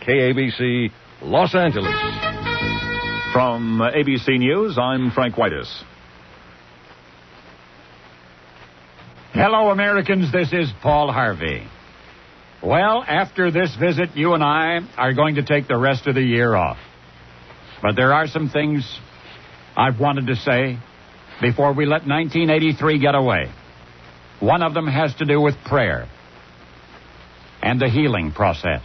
KABC, Los Angeles. From ABC News, I'm Frank Whitus. Hello, Americans. This is Paul Harvey. Well, after this visit, you and I are going to take the rest of the year off. But there are some things I've wanted to say before we let 1983 get away. One of them has to do with prayer and the healing process.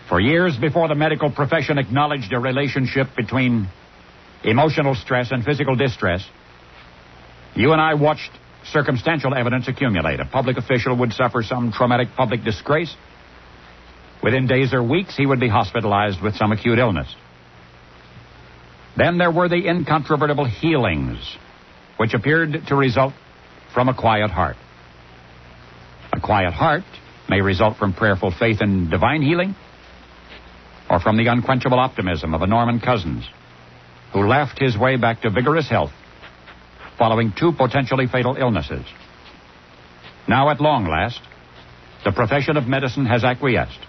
For years before the medical profession acknowledged a relationship between emotional stress and physical distress, you and I watched circumstantial evidence accumulate. A public official would suffer some traumatic public disgrace. Within days or weeks, he would be hospitalized with some acute illness. Then there were the incontrovertible healings, which appeared to result from a quiet heart. A quiet heart may result from prayerful faith in divine healing, or from the unquenchable optimism of a Norman Cousins, who laughed his way back to vigorous health following 2 potentially fatal illnesses. Now, at long last, the profession of medicine has acquiesced.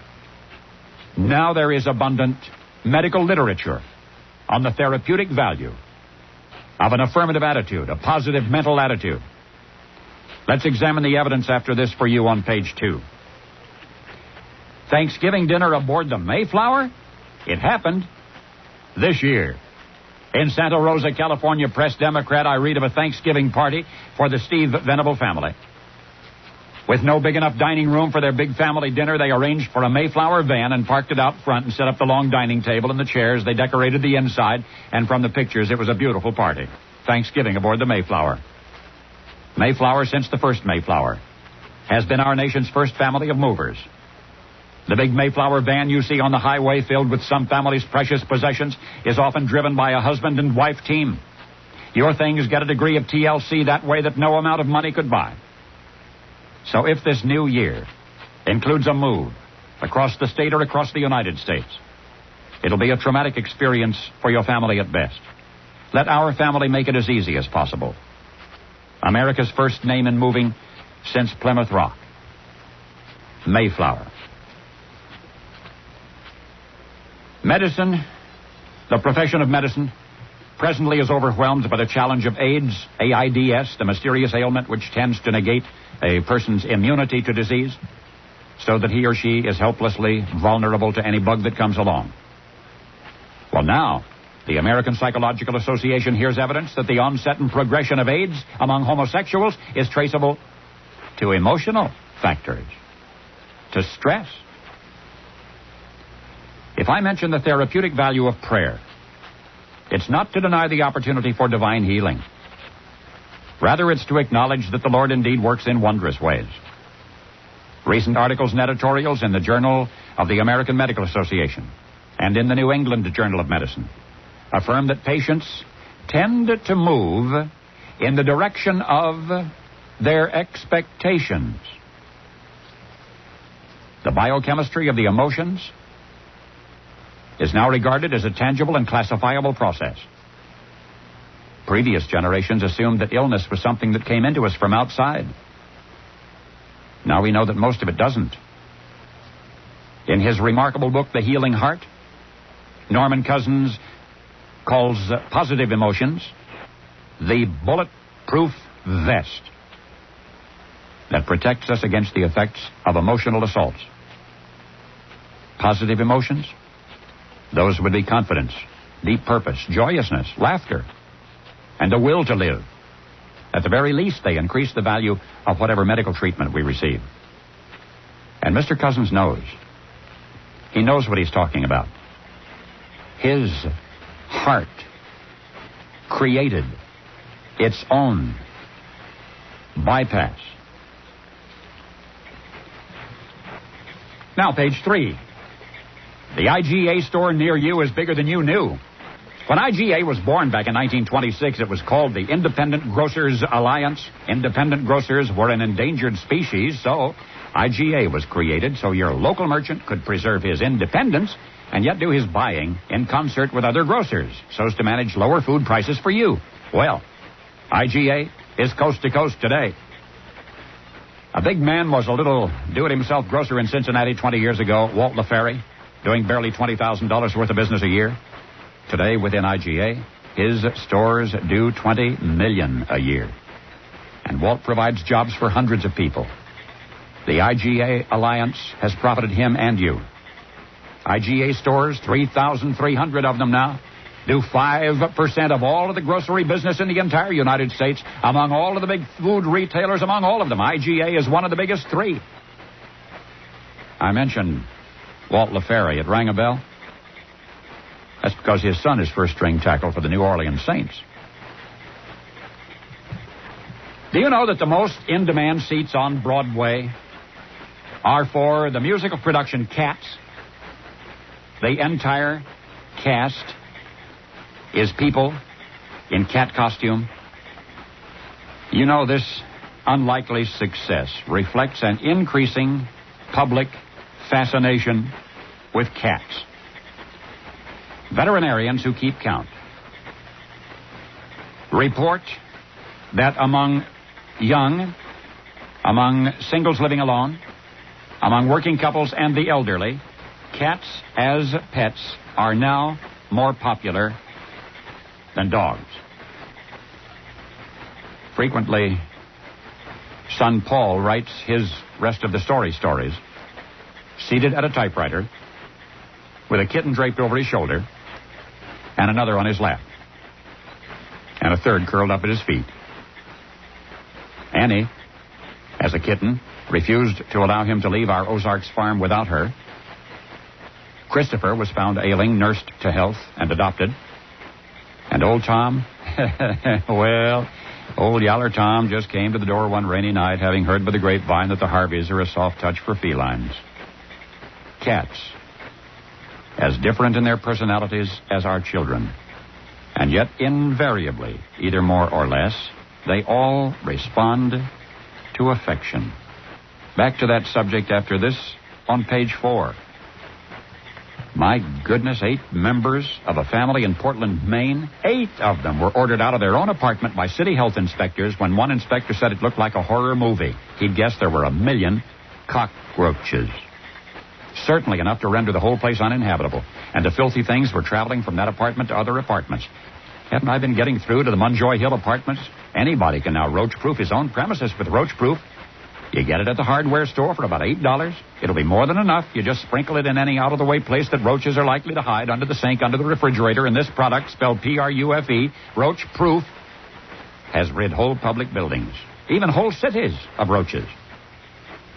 Now there is abundant medical literature on the therapeutic value of an affirmative attitude, a positive mental attitude. Let's examine the evidence after this for you on page 2. Thanksgiving dinner aboard the Mayflower? It happened this year. In Santa Rosa, California, Press Democrat, I read of a Thanksgiving party for the Steve Venable family. With no big enough dining room for their big family dinner, they arranged for a Mayflower van and parked it out front and set up the long dining table and the chairs. They decorated the inside, and from the pictures, it was a beautiful party. Thanksgiving aboard the Mayflower. Mayflower, since the first Mayflower, has been our nation's first family of movers. The big Mayflower van you see on the highway, filled with some family's precious possessions, is often driven by a husband and wife team. Your things get a degree of TLC that way that no amount of money could buy. So if this new year includes a move across the state or across the United States, it'll be a traumatic experience for your family at best. Let our family make it as easy as possible. America's first name in moving since Plymouth Rock. Mayflower. Medicine, the profession of medicine, presently is overwhelmed by the challenge of AIDS, AIDS, the mysterious ailment which tends to negate a person's immunity to disease, so that he or she is helplessly vulnerable to any bug that comes along. Well, now, the American Psychological Association hears evidence that the onset and progression of AIDS among homosexuals is traceable to emotional factors, to stress. If I mention the therapeutic value of prayer, it's not to deny the opportunity for divine healing. Rather, it's to acknowledge that the Lord indeed works in wondrous ways. Recent articles and editorials in the Journal of the American Medical Association and in the New England Journal of Medicine affirm that patients tend to move in the direction of their expectations. The biochemistry of the emotions is now regarded as a tangible and classifiable process. Previous generations assumed that illness was something that came into us from outside. Now we know that most of it doesn't. In his remarkable book, The Healing Heart, Norman Cousins calls positive emotions the bulletproof vest that protects us against the effects of emotional assaults. Positive emotions? Those would be confidence, deep purpose, joyousness, laughter, and a will to live. At the very least, they increase the value of whatever medical treatment we receive. And Mr. Cousins knows. He knows what he's talking about. His heart created its own bypass. Now, page 3. The IGA store near you is bigger than you knew. When IGA was born back in 1926, it was called the Independent Grocers Alliance. Independent grocers were an endangered species, so IGA was created so your local merchant could preserve his independence and yet do his buying in concert with other grocers so as to manage lower food prices for you. Well, IGA is coast to coast today. A big man was a little do-it-himself grocer in Cincinnati 20 years ago, Walt LaFerry, doing barely $20,000 worth of business a year. Today, within IGA, his stores do $20 million a year. And Walt provides jobs for hundreds of people. The IGA Alliance has profited him and you. IGA stores, 3,300 of them now, do 5% of all of the grocery business in the entire United States. Among all of the big food retailers, among all of them, IGA is one of the biggest three. I mentioned Walt LaFerry. It rang a bell. That's because his son is first-string tackle for the New Orleans Saints. Do you know that the most in-demand seats on Broadway are for the musical production Cats? The entire cast is people in cat costume. You know, this unlikely success reflects an increasing public fascination with cats. Veterinarians who keep count report that among young, among singles living alone, among working couples and the elderly, cats as pets are now more popular than dogs. Frequently, son Paul writes his rest of the stories, seated at a typewriter, with a kitten draped over his shoulder, and another on his lap, and a third curled up at his feet. Annie, as a kitten, refused to allow him to leave our Ozarks farm without her. Christopher was found ailing, nursed to health, and adopted. And old Tom, well, old Yaller Tom just came to the door one rainy night, having heard by the grapevine that the Harveys are a soft touch for felines. Cats, as different in their personalities as our children, and yet invariably, either more or less, they all respond to affection. Back to that subject after this on page 4. My goodness, 8 members of a family in Portland, Maine, 8 of them were ordered out of their own apartment by city health inspectors when one inspector said it looked like a horror movie. He'd guessed there were 1 million cockroaches. Certainly enough to render the whole place uninhabitable. And the filthy things were traveling from that apartment to other apartments. Haven't I been getting through to the Munjoy Hill apartments? Anybody can now roach-proof his own premises with roach-proof. You get it at the hardware store for about $8. It'll be more than enough. You just sprinkle it in any out-of-the-way place that roaches are likely to hide, under the sink, under the refrigerator, and this product, spelled P-R-U-F-E, roach-proof, has rid whole public buildings, even whole cities, of roaches.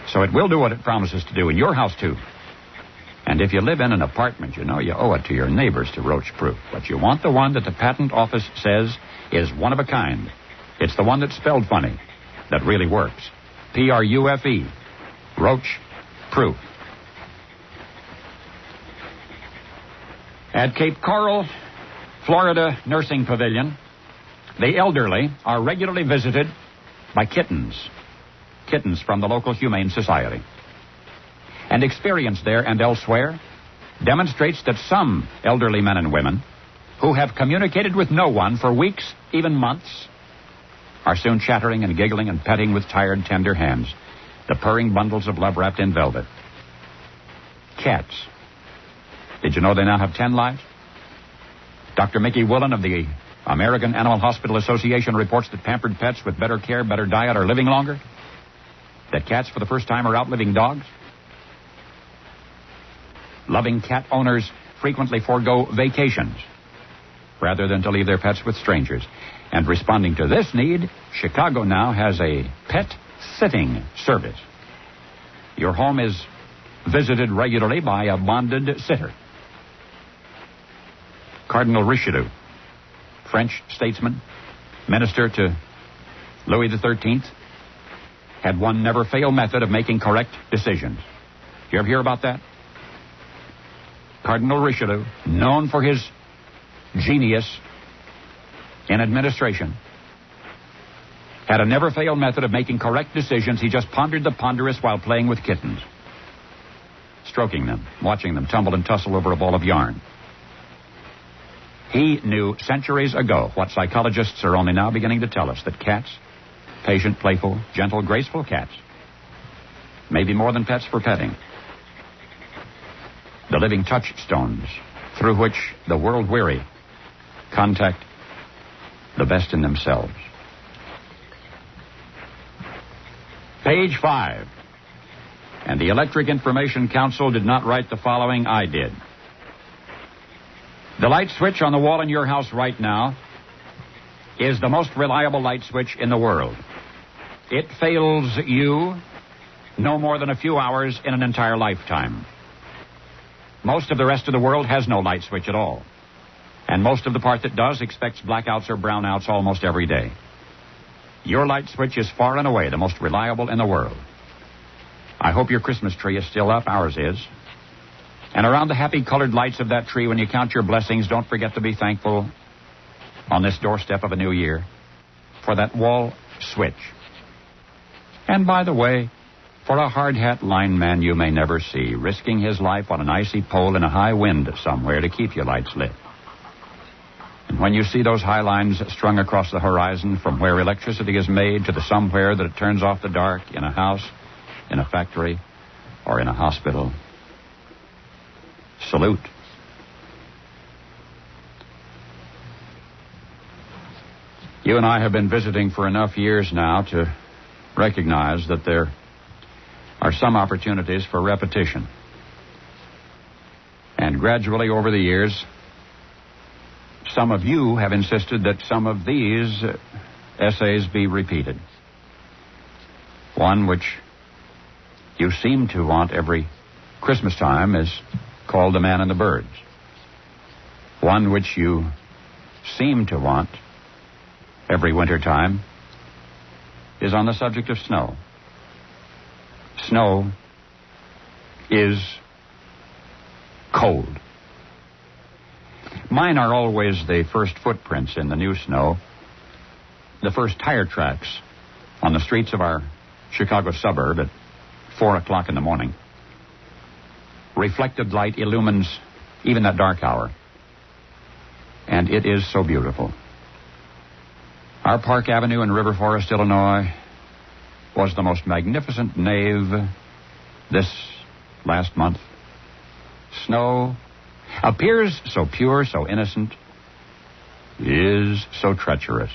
So it will do what it promises to do in your house, too. And if you live in an apartment, you know you owe it to your neighbors to roach-proof. But you want the one that the patent office says is one of a kind. It's the one that's spelled funny, that really works. P-R-U-F-E, roach-proof. At Cape Coral, Florida Nursing Pavilion, the elderly are regularly visited by kittens from the local Humane Society. And experience there and elsewhere demonstrates that some elderly men and women who have communicated with no one for weeks, even months, are soon chattering and giggling and petting with tired, tender hands the purring bundles of love wrapped in velvet. Cats. Did you know they now have 10 lives? Dr. Mickey Woolen of the American Animal Hospital Association reports that pampered pets with better care, better diet are living longer. That cats, for the first time, are outliving dogs. Loving cat owners frequently forego vacations rather than to leave their pets with strangers. And responding to this need, Chicago now has a pet sitting service. Your home is visited regularly by a bonded sitter. Cardinal Richelieu, French statesman, minister to Louis XIII, had one never-fail method of making correct decisions. You ever hear about that? Cardinal Richelieu, known for his genius in administration, had a never-fail method of making correct decisions. He just pondered the ponderous while playing with kittens, stroking them, watching them tumble and tussle over a ball of yarn. He knew centuries ago what psychologists are only now beginning to tell us, that cats, patient, playful, gentle, graceful cats, maybe more than pets for petting. The living touchstones through which the world-weary contact the best in themselves. Page 5. And the Electric Information Council did not write the following, I did. The light switch on the wall in your house right now is the most reliable light switch in the world. It fails you no more than a few hours in an entire lifetime. Most of the rest of the world has no light switch at all. And most of the part that does expects blackouts or brownouts almost every day. Your light switch is far and away the most reliable in the world. I hope your Christmas tree is still up. Ours is. And around the happy colored lights of that tree, when you count your blessings, don't forget to be thankful on this doorstep of a new year for that wall switch. And by the way, for a hard-hat lineman you may never see, risking his life on an icy pole in a high wind somewhere to keep your lights lit. And when you see those high lines strung across the horizon from where electricity is made to the somewhere that it turns off the dark in a house, in a factory, or in a hospital, salute. You and I have been visiting for enough years now to recognize that there are some opportunities for repetition. And gradually over the years, some of you have insisted that some of these essays be repeated. One which you seem to want every Christmas time is called The Man and the Birds. One which you seem to want every winter time is on the subject of snow. Snow is cold. Mine are always the first footprints in the new snow, the first tire tracks on the streets of our Chicago suburb at 4 o'clock in the morning. Reflected light illumines even that dark hour. And it is so beautiful. Our Park Avenue in River Forest, Illinois, was the most magnificent nave this last month. Snow appears so pure, so innocent, is so treacherous,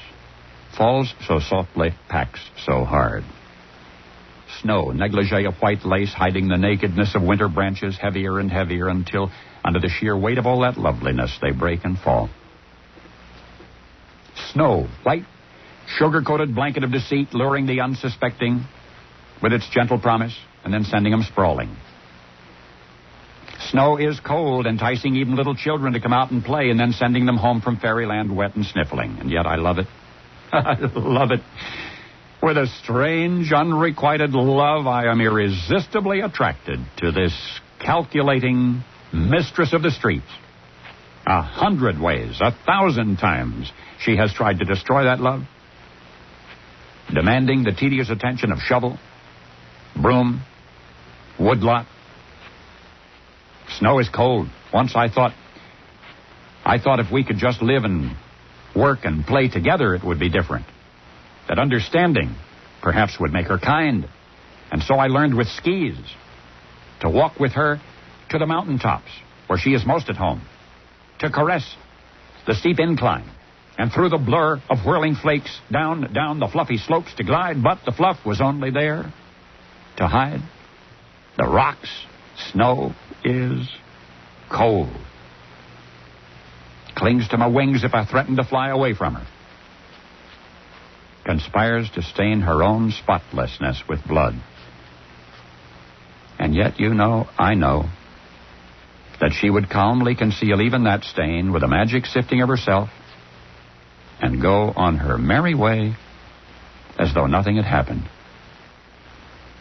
falls so softly, packs so hard. Snow, negligee of white lace hiding the nakedness of winter branches, heavier and heavier until, under the sheer weight of all that loveliness, they break and fall. Snow, white, sugar-coated blanket of deceit, luring the unsuspecting with its gentle promise and then sending them sprawling. Snow is cold, enticing even little children to come out and play and then sending them home from fairyland wet and sniffling. And yet I love it. I love it. With a strange, unrequited love, I am irresistibly attracted to this calculating mistress of the streets. 100 ways, 1,000 times she has tried to destroy that love, demanding the tedious attention of shovel, broom, woodlot. Snow is cold. Once I thought if we could just live and work and play together, it would be different. That understanding perhaps would make her kind. And so I learned with skis to walk with her to the mountaintops where she is most at home, to caress the steep incline, and through the blur of whirling flakes down the fluffy slopes to glide, but the fluff was only there to hide the rocks. Snow is cold. Clings to my wings if I threaten to fly away from her. Conspires to stain her own spotlessness with blood. And yet, I know that she would calmly conceal even that stain with a magic sifting of herself and go on her merry way as though nothing had happened.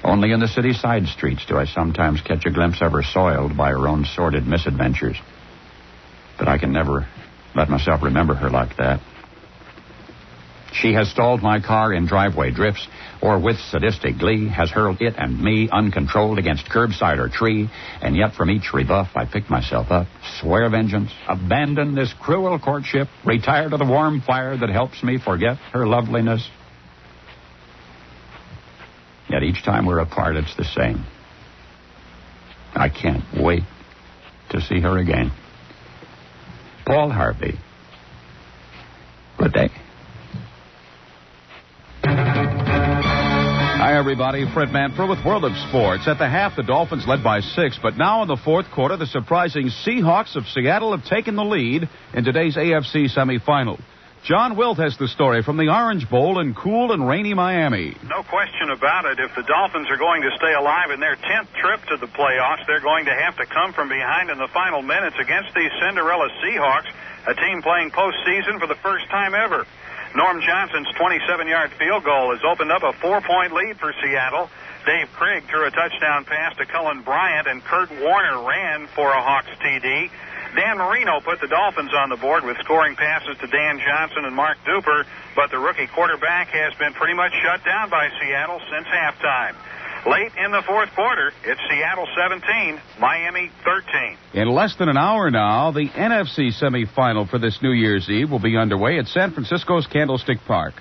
Only in the city side streets do I sometimes catch a glimpse of her soiled by her own sordid misadventures. But I can never let myself remember her like that. She has stalled my car in driveway drifts, or with sadistic glee has hurled it and me uncontrolled against curbside or tree, and yet from each rebuff I pick myself up, swear vengeance, abandon this cruel courtship, retire to the warm fire that helps me forget her loveliness. Yet each time we're apart, it's the same. I can't wait to see her again. Paul Harvey. Good day. Hi, everybody. Fred Manfred with World of Sports. At the half, the Dolphins led by 6, but now in the fourth quarter, the surprising Seahawks of Seattle have taken the lead in today's AFC semifinal. John Wilt has the story from the Orange Bowl in cool and rainy Miami. No question about it. If the Dolphins are going to stay alive in their 10th trip to the playoffs, they're going to have to come from behind in the final minutes against these Cinderella Seahawks, a team playing postseason for the first time ever. Norm Johnson's 27-yard field goal has opened up a 4-point lead for Seattle. Dave Krieg threw a touchdown pass to Cullen Bryant, and Kurt Warner ran for a Hawks TD. Dan Marino put the Dolphins on the board with scoring passes to Dan Johnson and Mark Duper, but the rookie quarterback has been pretty much shut down by Seattle since halftime. Late in the fourth quarter, it's Seattle 17, Miami 13. In less than an hour now, the NFC semifinal for this New Year's Eve will be underway at San Francisco's Candlestick Park.